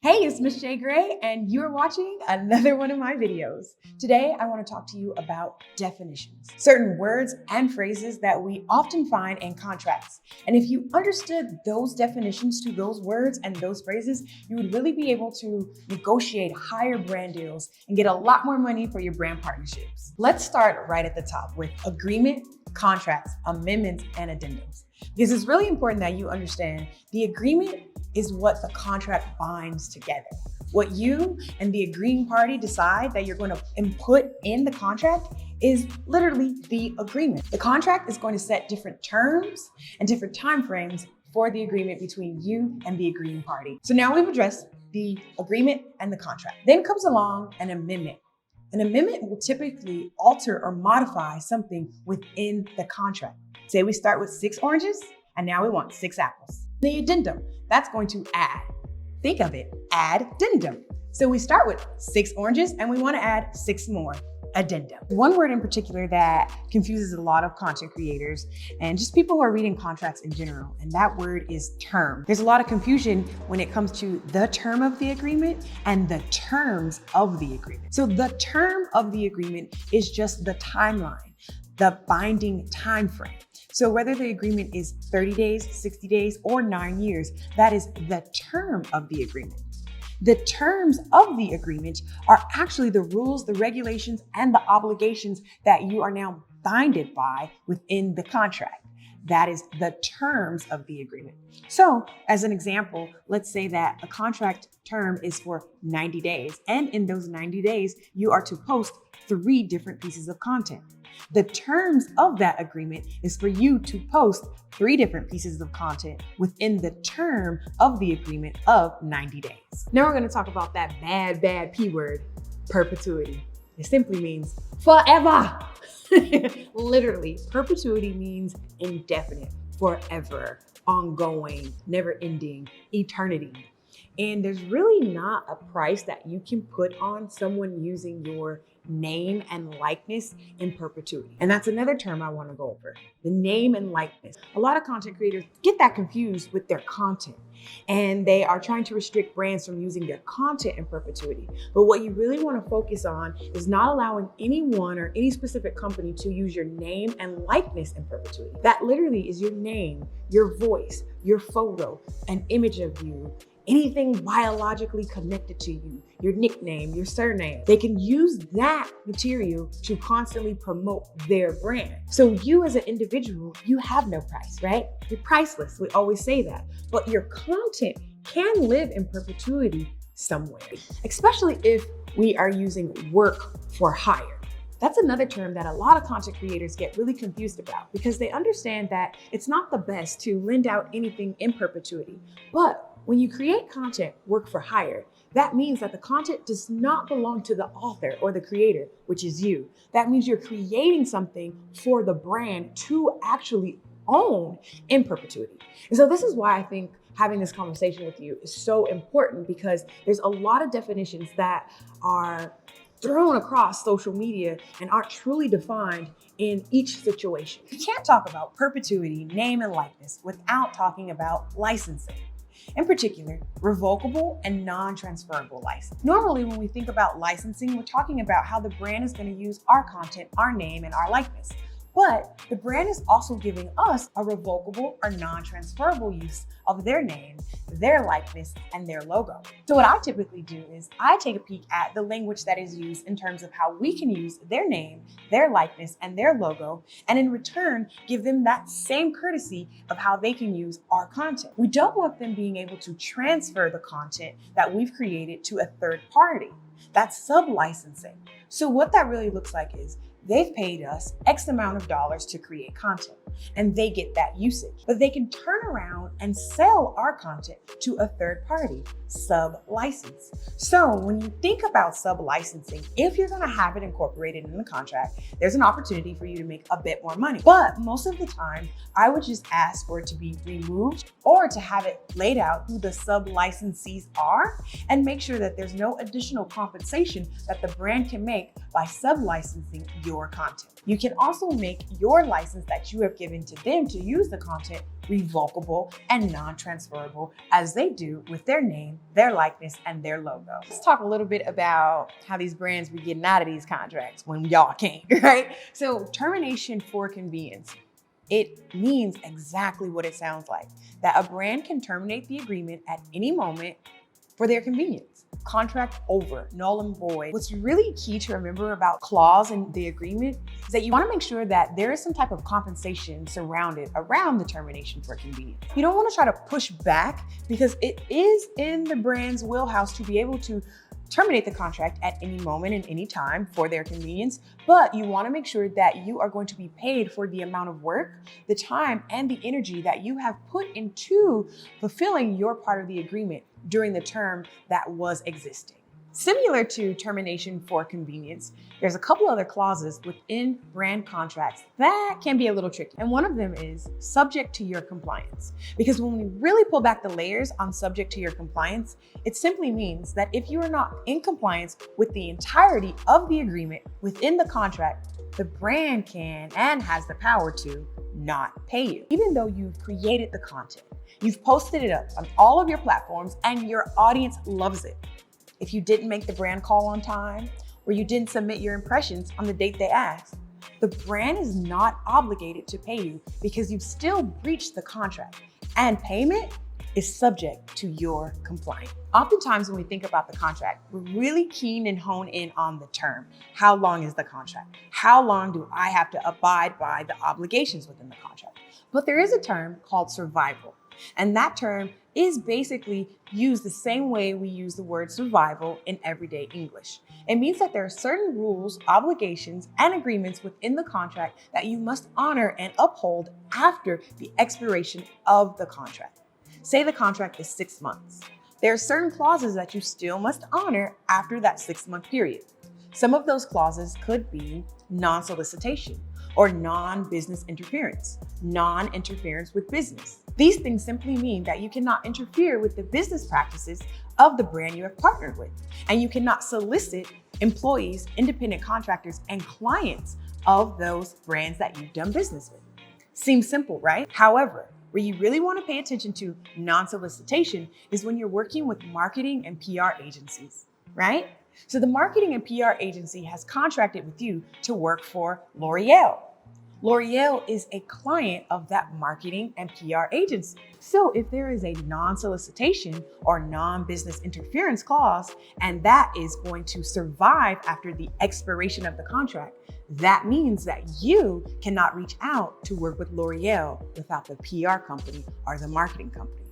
Hey, it's Miss J Gray, and you're watching another one of my videos. Today, I want to talk to you about definitions, certain words and phrases that we often find in contracts. And if you understood those definitions to those words and those phrases, you would really be able to negotiate higher brand deals and get a lot more money for your brand partnerships. Let's start right at the top with agreement, contracts, amendments, and addendums. Because it's really important that you understand the agreement is what the contract binds together. What you and the agreeing party decide that you're going to input in the contract is literally the agreement. The contract is going to set different terms and different timeframes for the agreement between you and the agreeing party. So now we've addressed the agreement and the contract. Then comes along an amendment. An amendment will typically alter or modify something within the contract. Say we start with 6 oranges and now we want 6 apples. The addendum, that's going to add. Think of it, addendum. So we start with 6 oranges and we want to add 6 more. Addendum. One word in particular that confuses a lot of content creators and just people who are reading contracts in general, and that word is term. There's a lot of confusion when it comes to the term of the agreement and the terms of the agreement. So the term of the agreement is just the timeline, the binding time frame. So whether the agreement is 30 days, 60 days, or 9 years, that is the term of the agreement. The terms of the agreement are actually the rules, the regulations, and the obligations that you are now binded by within the contract. That is the terms of the agreement. So as an example, let's say that a contract term is for 90 days. And in those 90 days, you are to post 3 different pieces of content. The terms of that agreement is for you to post 3 different pieces of content within the term of the agreement of 90 days. Now we're going to talk about that bad P word, perpetuity. It simply means forever. Literally, perpetuity means indefinite, forever, ongoing, never ending, eternity. And there's really not a price that you can put on someone using your name and likeness in perpetuity. And that's another term I want to go over, the name and likeness. A lot of content creators get that confused with their content, and they are trying to restrict brands from using their content in perpetuity. But what you really want to focus on is not allowing anyone or any specific company to use your name and likeness in perpetuity. That literally is your name, your voice, your photo, an image of you, anything biologically connected to you, your nickname, your surname. They can use that material to constantly promote their brand. So you as an individual, you have no price, right? You're priceless. We always say that. But your content can live in perpetuity somewhere, especially if we are using work for hire. That's another term that a lot of content creators get really confused about because they understand that it's not the best to lend out anything in perpetuity. But when you create content work for hire, that means that the content does not belong to the author or the creator, which is you. That means you're creating something for the brand to actually own in perpetuity. And so this is why I think having this conversation with you is so important, because there's a lot of definitions that are thrown across social media and aren't truly defined in each situation. You can't talk about perpetuity, name and likeness without talking about licensing. In particular, revocable and non-transferable license. Normally, when we think about licensing, we're talking about how the brand is going to use our content, our name, and our likeness. But the brand is also giving us a revocable or non-transferable use of their name, their likeness, and their logo. So what I typically do is I take a peek at the language that is used in terms of how we can use their name, their likeness, and their logo, and in return, give them that same courtesy of how they can use our content. We don't want them being able to transfer the content that we've created to a third party. That's sub-licensing. So what that really looks like is they've paid us X amount of dollars to create content, and they get that usage. But they can turn around and sell our content to a third party, sub-license. So when you think about sub-licensing, if you're gonna have it incorporated in the contract, there's an opportunity for you to make a bit more money. But most of the time, I would just ask for it to be removed or to have it laid out who the sub-licensees are and make sure that there's no additional compensation that the brand can make by sub-licensing your content. You can also make your license that you have given to them to use the content revocable, and non-transferable as they do with their name, their likeness, and their logo. Let's talk a little bit about how these brands be getting out of these contracts when y'all can't, right? So termination for convenience. It means exactly what it sounds like, that a brand can terminate the agreement at any moment for their convenience. Contract over, null and void. What's really key to remember about clause in the agreement is that you want to make sure that there is some type of compensation surrounded around the termination for convenience. You don't want to try to push back because it is in the brand's wheelhouse to be able to terminate the contract at any moment and any time for their convenience, but you want to make sure that you are going to be paid for the amount of work, the time, and the energy that you have put into fulfilling your part of the agreement during the term that was existing. Similar to termination for convenience, there's a couple other clauses within brand contracts that can be a little tricky. And one of them is subject to your compliance. Because when we really pull back the layers on subject to your compliance, it simply means that if you are not in compliance with the entirety of the agreement within the contract, the brand can and has the power to not pay you. Even though you've created the content, you've posted it up on all of your platforms, and your audience loves it. If you didn't make the brand call on time, or you didn't submit your impressions on the date they asked, the brand is not obligated to pay you because you've still breached the contract, and payment is subject to your compliance. Oftentimes when we think about the contract, we're really keen and hone in on the term. How long is the contract? How long do I have to abide by the obligations within the contract? But there is a term called survival. And that term is basically used the same way we use the word survival in everyday English. It means that there are certain rules, obligations, and agreements within the contract that you must honor and uphold after the expiration of the contract. Say the contract is 6 months. There are certain clauses that you still must honor after that 6-month period. Some of those clauses could be non-solicitation or non-business interference, non-interference with business. These things simply mean that you cannot interfere with the business practices of the brand you have partnered with, and you cannot solicit employees, independent contractors, and clients of those brands that you've done business with. Seems simple, right? However, where you really want to pay attention to non-solicitation is when you're working with marketing and PR agencies, right? So the marketing and PR agency has contracted with you to work for L'Oreal. L'Oreal is a client of that marketing and PR agency. So if there is a non-solicitation or non-business interference clause, and that is going to survive after the expiration of the contract, that means that you cannot reach out to work with L'Oreal without the PR company or the marketing company.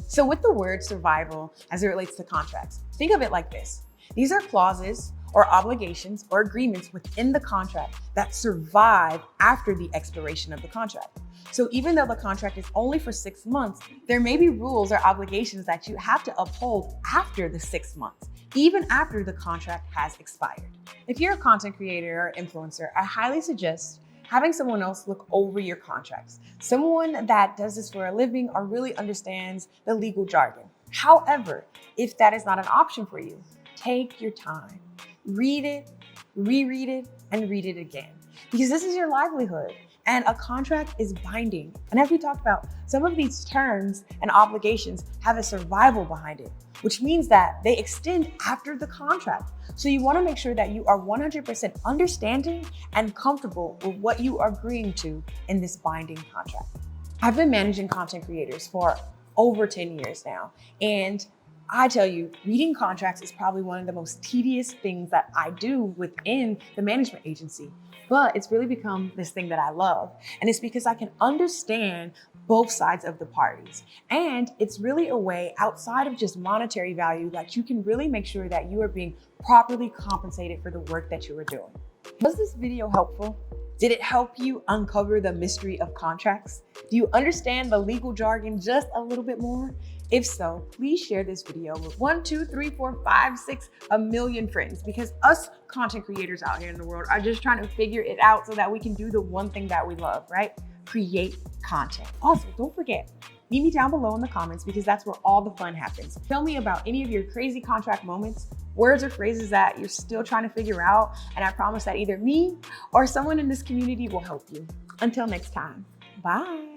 So with the word survival as it relates to contracts, think of it like this. These are clauses or obligations or agreements within the contract that survive after the expiration of the contract. So even though the contract is only for 6 months, there may be rules or obligations that you have to uphold after the 6 months, even after the contract has expired. If you're a content creator or influencer, I highly suggest having someone else look over your contracts. Someone that does this for a living or really understands the legal jargon. However, if that is not an option for you, take your time. Read it, reread it, and read it again. Because this is your livelihood, and a contract is binding. And as we talked about, some of these terms and obligations have a survival behind it, which means that they extend after the contract. So you want to make sure that you are 100% understanding and comfortable with what you are agreeing to in this binding contract. I've been managing content creators for over 10 years now, and I tell you, reading contracts is probably one of the most tedious things that I do within the management agency, but it's really become this thing that I love. And it's because I can understand both sides of the parties. And it's really a way outside of just monetary value that you can really make sure that you are being properly compensated for the work that you are doing. Was this video helpful? Did it help you uncover the mystery of contracts? Do you understand the legal jargon just a little bit more? If so, please share this video with 1, 2, 3, 4, 5, 6, a million friends, because us content creators out here in the world are just trying to figure it out so that we can do the one thing that we love, right? Create content. Also, don't forget, meet me down below in the comments because that's where all the fun happens. Tell me about any of your crazy contract moments, words or phrases that you're still trying to figure out, and I promise that either me or someone in this community will help you. Until next time, bye.